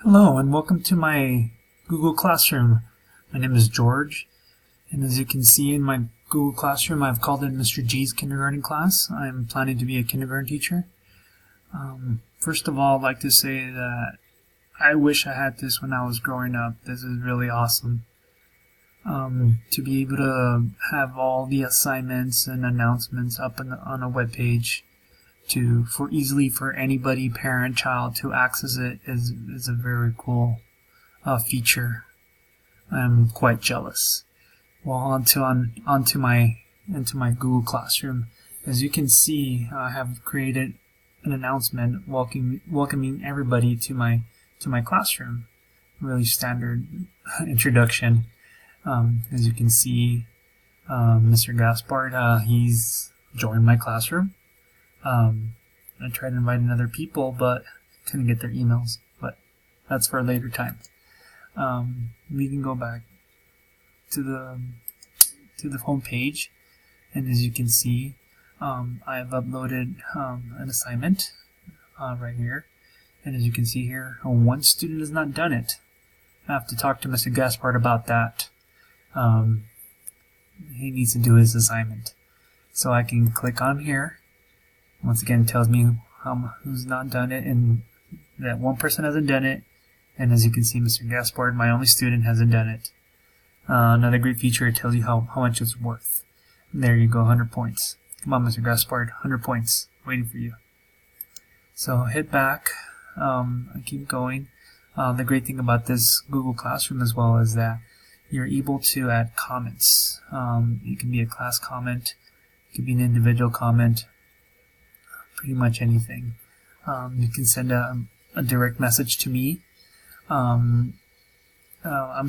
Hello and welcome to my Google Classroom. My name is George, and as you can see in my Google Classroom, I've called it Mr. G's kindergarten class. I'm planning to be a kindergarten teacher. First of all, I'd like to say that I wish I had this when I was growing up. This is really awesome. To be able to have all the assignments and announcements up on a web page for anybody, parent, child, to access it is a very cool feature. I'm quite jealous. Well, onto my Google Classroom. As you can see, I have created an announcement welcoming everybody to my classroom. Really standard introduction. As you can see, Mr. Gaspard, he's joined my classroom. I tried inviting other people, but couldn't get their emails. But that's for a later time. We can go back to the home page, and as you can see, I have uploaded an assignment right here. And as you can see here, one student has not done it. I have to talk to Mr. Gaspard about that. He needs to do his assignment. So I can click on here. Once again, it tells me who's not done it, and that one person hasn't done it. And as you can see, Mr. Gaspard, my only student, hasn't done it. Another great feature, it tells you how much it's worth. And there you go, 100 points. Come on, Mr. Gaspard, 100 points, waiting for you. So hit back. I keep going. The great thing about this Google Classroom as well is that you're able to add comments. It can be a class comment, it can be an individual comment, pretty much anything. You can send a direct message to me. I'm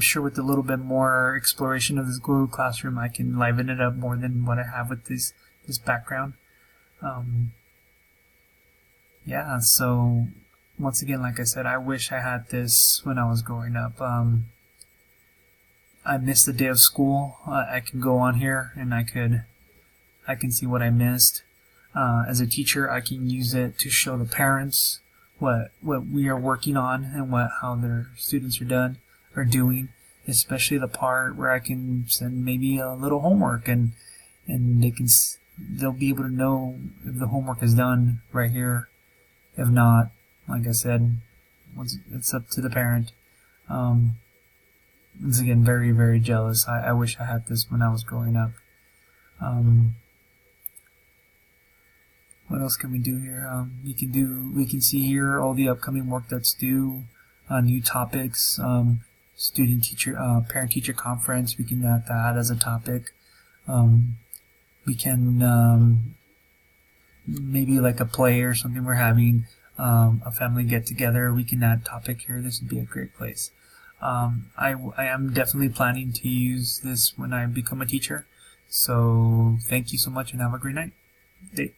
sure with a little bit more exploration of this Google Classroom, I can liven it up more than what I have with this background. Yeah, so once again, like I said, I wish I had this when I was growing up. I missed the day of school. I can go on here and I can see what I missed. As a teacher, I can use it to show the parents what we are working on and how their students are doing, especially the part where I can send maybe a little homework and they'll be able to know if the homework is done right here. If not, like I said, it's up to the parent. Once again, very, very jealous. I wish I had this when I was growing up. What else can we do here? We can see here all the upcoming work that's due, new topics, parent-teacher conference. We can add that as a topic. We can maybe like a play or something we're having, a family get-together. We can add topic here. This would be a great place. I am definitely planning to use this when I become a teacher. So thank you so much and have a great day.